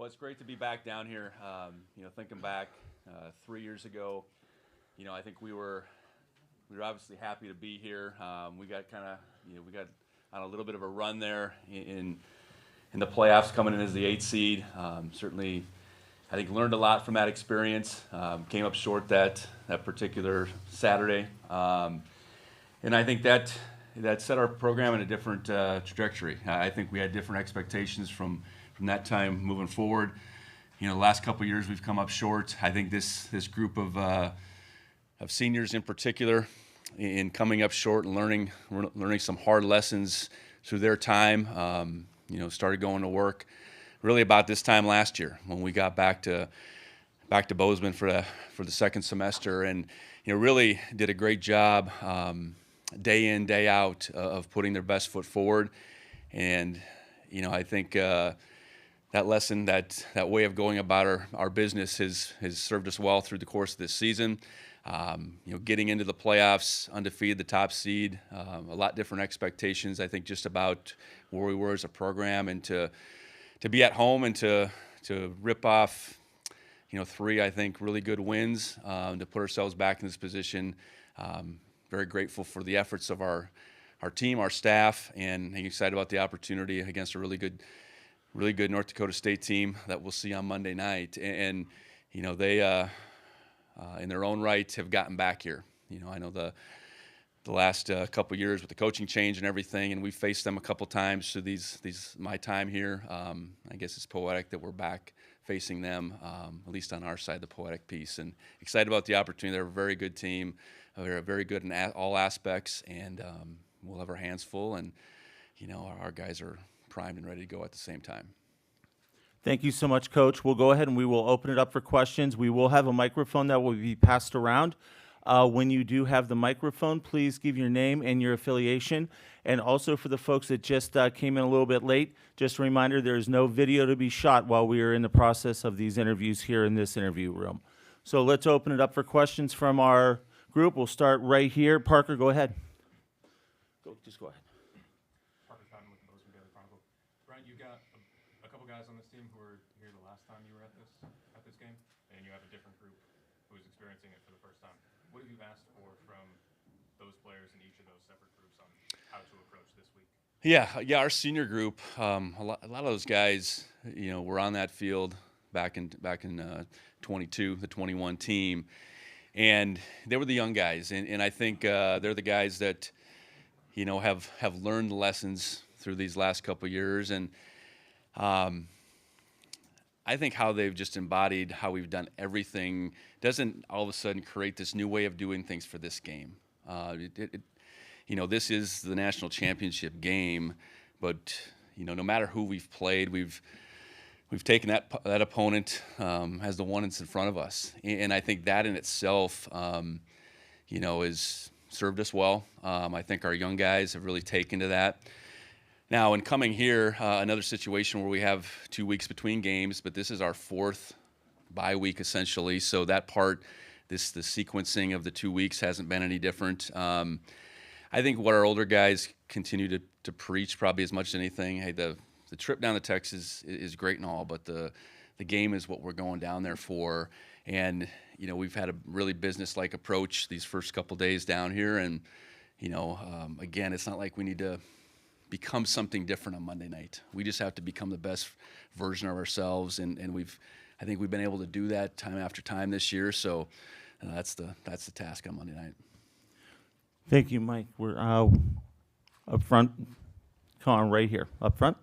it's great to be back down here. Thinking back 3 years ago, I think we were obviously happy to be here. We got on a little bit of a run there in the playoffs, coming in as the 8th seed. Certainly, I think learned a lot from that experience. Came up short that particular Saturday, and I think that set our program in a different trajectory. I think we had different expectations from that time moving forward. The last couple of years we've come up short. I think this group of seniors in particular, in coming up short and learning some hard lessons through their time. Started going to work really about this time last year when we got back to Bozeman for the second semester, and really did a great job day in, day out of putting their best foot forward. And I think that lesson, that way of going about our business has served us well through the course of this season. Getting into the playoffs, undefeated, the top seed, a lot different expectations, I think, just about where we were as a program, and to be at home and to rip off, 3, I think, really good wins, to put ourselves back in this position. Very grateful for the efforts of our team, our staff, and excited about the opportunity against a really good North Dakota State team that we'll see on Monday night. And they in their own right have gotten back here. I know the last couple of years with the coaching change and everything, and we've faced them a couple times through my time here. I guess it's poetic that we're back facing them, at least on our side, the poetic piece. And excited about the opportunity. They're a very good team. They're very good in all aspects, and we'll have our hands full. And our guys are primed and ready to go at the same time. Thank you so much, Coach. We'll go ahead and we will open it up for questions. We will have a microphone that will be passed around. When you do have the microphone, please give your name and your affiliation. And also for the folks that just came in a little bit late, just a reminder, there is no video to be shot while we are in the process of these interviews here in this interview room. So let's open it up for questions from our group. We'll start right here. Parker, go ahead. Just go ahead. You got a couple guys on this team who were here the last time you were at this game, and you have a different group who is experiencing it for the first time. What have you asked for from those players in each of those separate groups on how to approach this week? Yeah, our senior group, a lot of those guys, were on that field back in 22, the 21 team, and they were the young guys, and I think they're the guys that have learned the lessons through these last couple of years. And I think how they've just embodied how we've done everything doesn't all of a sudden create this new way of doing things for this game. This is the national championship game, but no matter who we've played, we've taken that opponent as the one that's in front of us, and I think that in itself, has served us well. I think our young guys have really taken to that. Now, in coming here, another situation where we have 2 weeks between games, but this is our 4th bye week essentially. So that part, the sequencing of the 2 weeks hasn't been any different. I think what our older guys continue to preach, probably as much as anything, hey, the trip down to Texas is great and all, but the game is what we're going down there for. And we've had a really business-like approach these first couple days down here, and again, it's not like we need to become something different on Monday night. We just have to become the best version of ourselves, and I think we've been able to do that time after time this year. So that's the task on Monday night. Thank you, Mike. We're up front. Con right here, up front.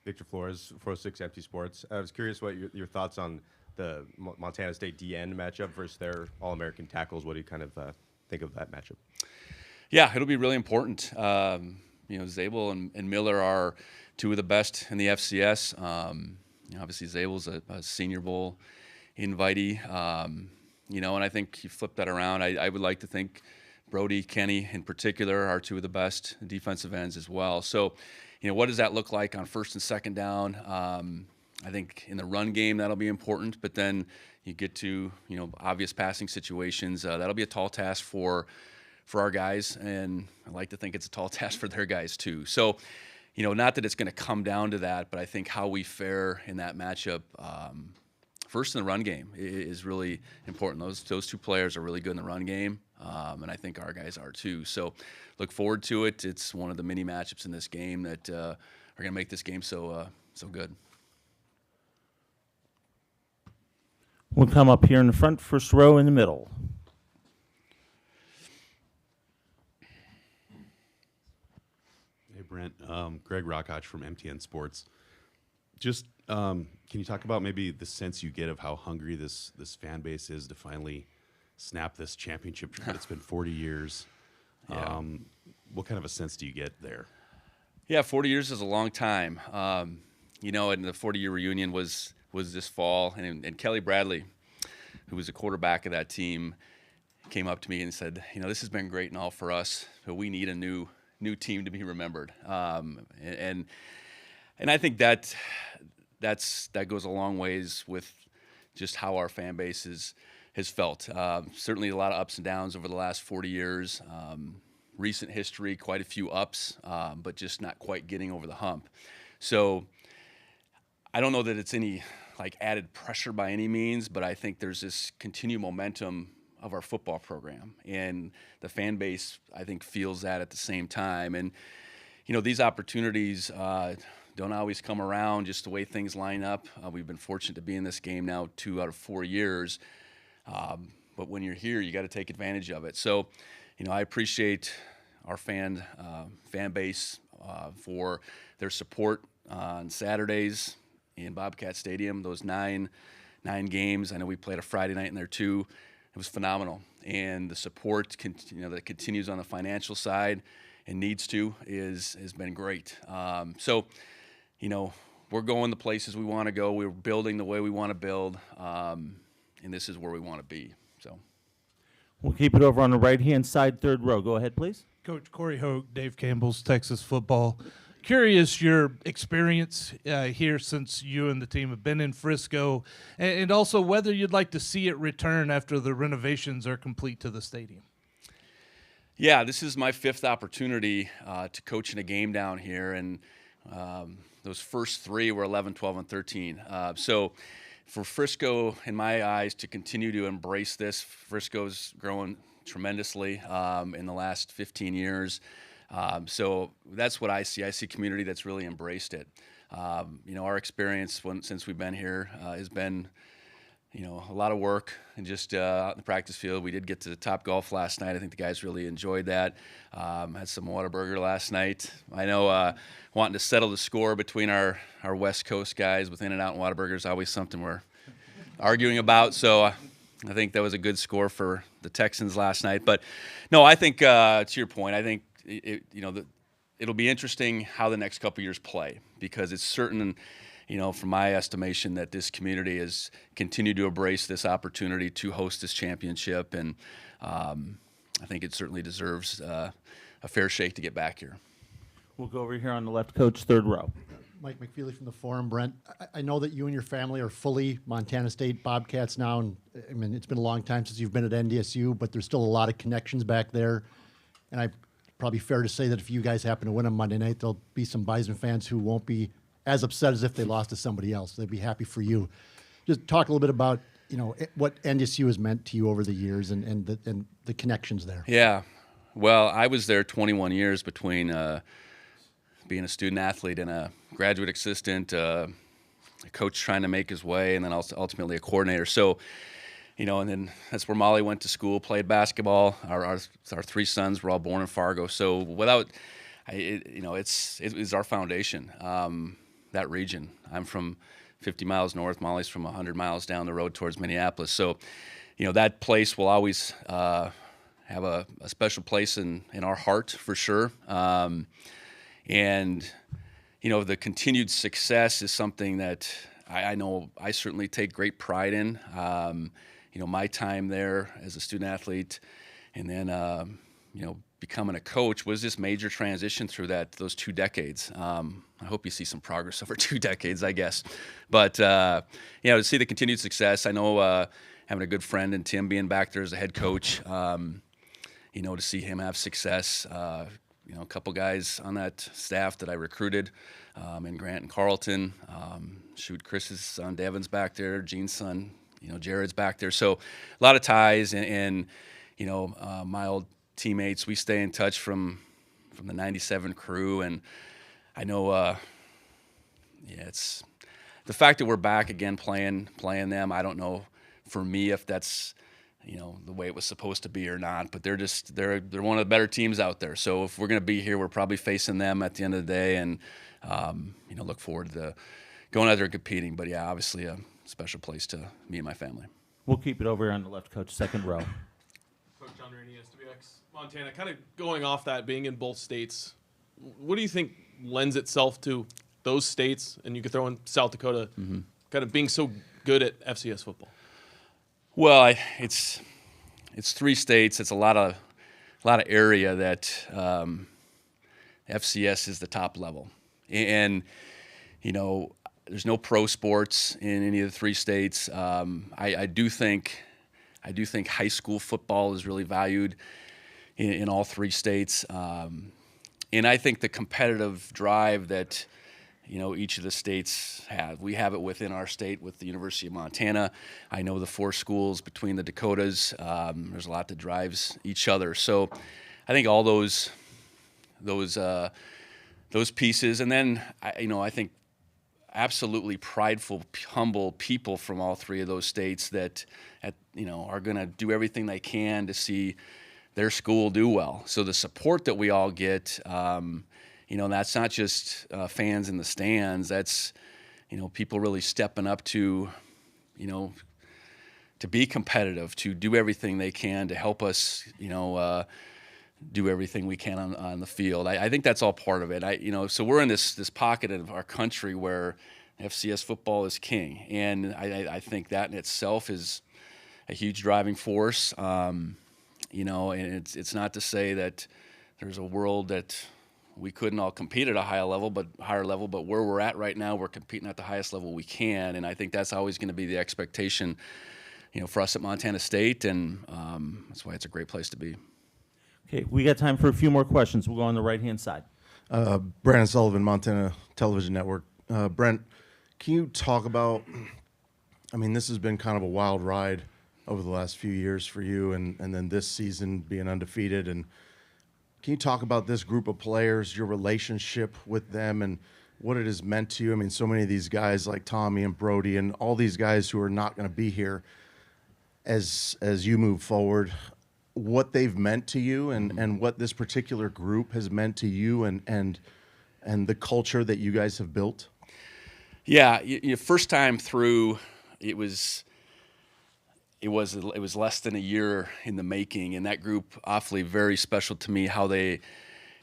Victor Flores, 406 Empty Sports. I was curious what your thoughts on the Montana State D-end matchup versus their All-American tackles. What do you kind of think of that matchup? Yeah, it'll be really important. Zabel and Miller are 2 of the best in the FCS. Obviously, Zabel's a Senior Bowl invitee. And I think you flip that around. I would like to think Brody, Kenny in particular are 2 of the best defensive ends as well. So, what does that look like on first and second down? I think in the run game that'll be important, but then you get to obvious passing situations. That'll be a tall task for our guys, and I like to think it's a tall task for their guys too. So, not that it's going to come down to that, but I think how we fare in that matchup, first in the run game is really important. Those two players are really good in the run game, and I think our guys are too. So look forward to it. It's one of the many matchups in this game that are going to make this game so good. We'll come up here in the front, first row in the middle. Hey, Brent. Greg Rockach from MTN Sports. Just can you talk about maybe the sense you get of how hungry this fan base is to finally snap this championship? It's been 40 years. Yeah. What kind of a sense do you get there? Yeah, 40 years is a long time. And the 40-year reunion was this fall, and Kelly Bradley, who was the quarterback of that team, came up to me and said, this has been great and all for us, but we need a new team to be remembered. And I think that goes a long ways with just how our fan base has felt. Certainly a lot of ups and downs over the last 40 years. Recent history, quite a few ups, but just not quite getting over the hump. So I don't know that it's any added pressure by any means, but I think there's this continued momentum of our football program, and the fan base, I think, feels that at the same time. And these opportunities don't always come around just the way things line up. We've been fortunate to be in this game now 2 out of 4 years, but when you're here, you got to take advantage of it. So I appreciate our fan base for their support on Saturdays in Bobcat Stadium. Those nine games. I know we played a Friday night in there too. It was phenomenal, and the support that continues on the financial side and needs to has been great. So we're going the places we want to go. We're building the way we want to build, and this is where we want to be. So We'll keep it over on the right-hand side, third row. Go ahead, please. Coach Corey Hogue, Dave Campbell's Texas Football. Curious your experience here since you and the team have been in Frisco, and also whether you'd like to see it return after the renovations are complete to the stadium. Yeah, this is my 5th opportunity to coach in a game down here, and those first 3 were 11, 12, and 13. So for Frisco, in my eyes, to continue to embrace this, Frisco's growing tremendously in the last 15 years. So that's what I see. I see a community that's really embraced it. Our experience since we've been here has been, a lot of work and just out in the practice field. We did get to the Top Golf last night. I think the guys really enjoyed that. Had some Whataburger last night. I know wanting to settle the score between our West Coast guys with In-N-Out and Whataburger is always something we're arguing about. So I think that was a good score for the Texans last night. But no, I think to your point, I think it'll be interesting how the next couple years play, because it's certain, from my estimation, that this community has continued to embrace this opportunity to host this championship, and I think it certainly deserves a fair shake to get back here. We'll go over here on the left, coach, third row. Mike McFeely from the Forum. Brent, I know that you and your family are fully Montana State Bobcats now, and I mean, it's been a long time since you've been at NDSU, but there's still a lot of connections back there, and probably fair to say that if you guys happen to win on Monday night, there'll be some Bison fans who won't be as upset as if they lost to somebody else. They'd be happy for you. Just talk a little bit about, what NDSU has meant to you over the years and the connections there. Yeah. Well, I was there 21 years between being a student athlete and a graduate assistant, a coach trying to make his way, and then also ultimately a coordinator. So, and then that's where Molly went to school, played basketball. Our 3 sons were all born in Fargo. So it's our foundation, that region. I'm from 50 miles north. Molly's from 100 miles down the road towards Minneapolis. So, that place will always have a special place in our heart for sure. And the continued success is something that I know I certainly take great pride in. My time there as a student athlete, and then becoming a coach was this major transition through those 2 decades. I hope you see some progress over 2 decades, I guess. But to see the continued success, I know having a good friend and Tim being back there as a head coach, to see him have success a couple guys on that staff that I recruited, and Grant and Carlton. Chris's son Devin's back there, Gene's son, Jared's back there. So a lot of ties, and my old teammates. We stay in touch from the '97 crew, and I know, it's the fact that we're back again playing them. I don't know for me if that's the way it was supposed to be or not, but they're one of the better teams out there. So if we're going to be here, we're probably facing them at the end of the day, and look forward to going out there and competing. But yeah, obviously a special place to me and my family. We'll keep it over here on the left, Coach, second row. Coach John Rainey, SWX Montana. Kind of going off that, being in both states, what do you think lends itself to those states, and you could throw in South Dakota, kind of being so good at FCS football? Well, it's 3 states. It's a lot of area that FCS is the top level, and there's no pro sports in any of the 3 states. I do think high school football is really valued in all 3 states, and I think the competitive drive that each of the states have. We have it within our state with the University of Montana. I know the 4 schools between the Dakotas. There's a lot that drives each other. So I think all those pieces, and then I think absolutely prideful, humble people from all 3 of those states that are going to do everything they can to see their school do well. So the support that we all get. That's not just fans in the stands. That's, people really stepping up to be competitive, to do everything they can to help us, do everything we can on the field. I think that's all part of it. So we're in this pocket of our country where FCS football is king, and I think that in itself is a huge driving force. And it's not to say that there's a world that we couldn't all compete at a higher level, but where we're at right now, we're competing at the highest level we can, and I think that's always going to be the expectation, for us at Montana State, and that's why it's a great place to be. Okay, we got time for a few more questions. We'll go on the right-hand side. Brandon Sullivan, Montana Television Network. Brent, can you talk about, this has been kind of a wild ride over the last few years for you, and then this season being undefeated, and can you talk about this group of players, your relationship with them, and what it has meant to you? So many of these guys like Tommy and Brody and all these guys who are not going to be here as you move forward, what they've meant to you and what this particular group has meant to you and the culture that you guys have built? Yeah, first time through, it was less than a year in the making, and that group awfully very special to me. How they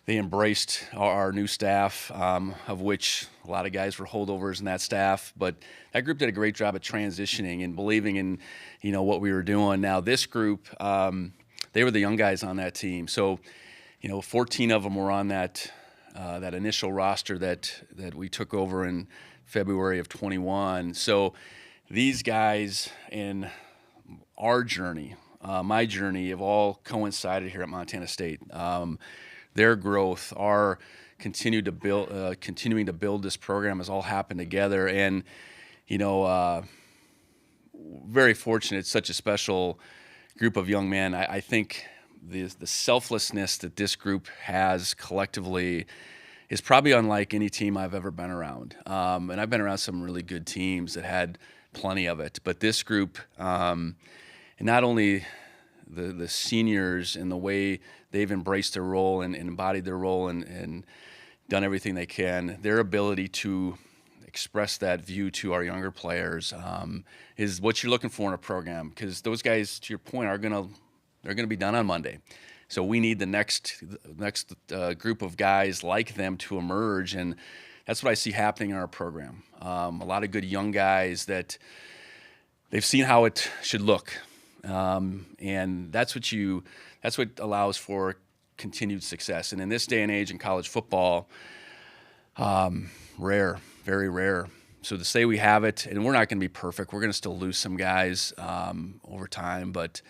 embraced our new staff, of which a lot of guys were holdovers in that staff, but that group did a great job of transitioning and believing in what we were doing. Now this group, they were the young guys on that team, so 14 of them were on that initial roster that we took over in February of 21. So these guys and our journey, my journey, have all coincided here at Montana State. Their growth, our continuing to build this program has all happened together, and very fortunate. It's such a special group of young men. I think the selflessness that this group has collectively is probably unlike any team I've ever been around. And I've been around some really good teams that had plenty of it, but this group. And not only the seniors and the way they've embraced their role and embodied their role and done everything they can, their ability to express that view to our younger players is what you're looking for in a program, because those guys, to your point, they're gonna be done on Monday. So we need the next group of guys like them to emerge, and that's what I see happening in our program. A lot of good young guys that they've seen how it should look. And that's what allows for continued success. And in this day and age in college football, rare, very rare. So to say we have it, and we're not going to be perfect, we're going to still lose some guys over time, but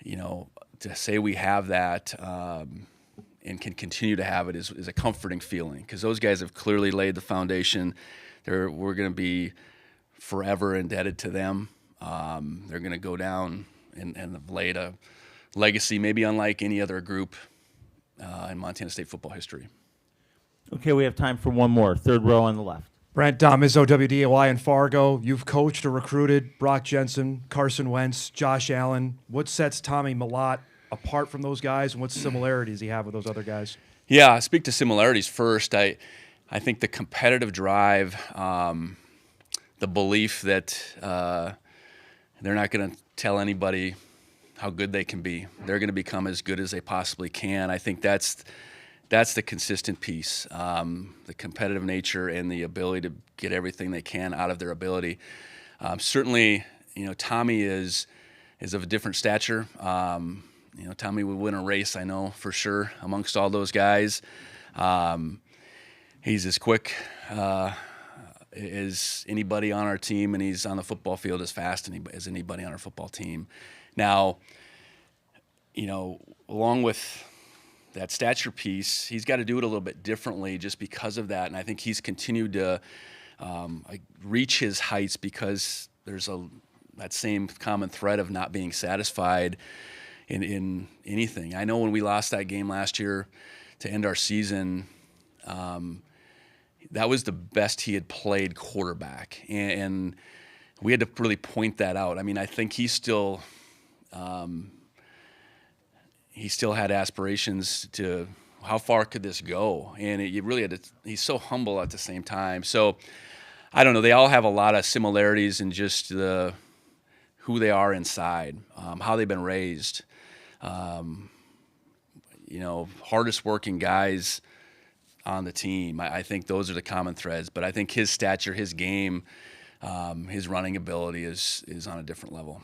to say we have that and can continue to have it is a comforting feeling, because those guys have clearly laid the foundation. We're going to be forever indebted to them. They're going to go down and have laid a legacy maybe unlike any other group in Montana State football history. Okay, we have time for one more. Third row on the left. Brent, Dom Izzo, WDAY in Fargo. You've coached or recruited Brock Jensen, Carson Wentz, Josh Allen. What sets Tommy Mellott apart from those guys, and what similarities do you have with those other guys? Yeah, I'll speak to similarities first. I think the competitive drive, the belief that they're not going to tell anybody how good they can be. They're going to become as good as they possibly can. I think that's the consistent piece, the competitive nature and the ability to get everything they can out of their ability. Certainly, Tommy is of a different stature. Tommy would win a race, I know for sure, amongst all those guys. He's as quick as anybody on our team, and he's on the football field as fast as anybody on our football team. Now, along with that stature piece, he's got to do it a little bit differently just because of that. And I think he's continued to reach his heights because there's that same common thread of not being satisfied in anything. I know when we lost that game last year to end our season, that was the best he had played quarterback. And we had to really point that out. I mean, I think he still had aspirations to how far could this go, and you really had to. He's so humble at the same time. So I don't know. They all have a lot of similarities in just who they are inside, how they've been raised. Hardest working guys on the team. I think those are the common threads. But I think his stature, his game, his running ability is on a different level.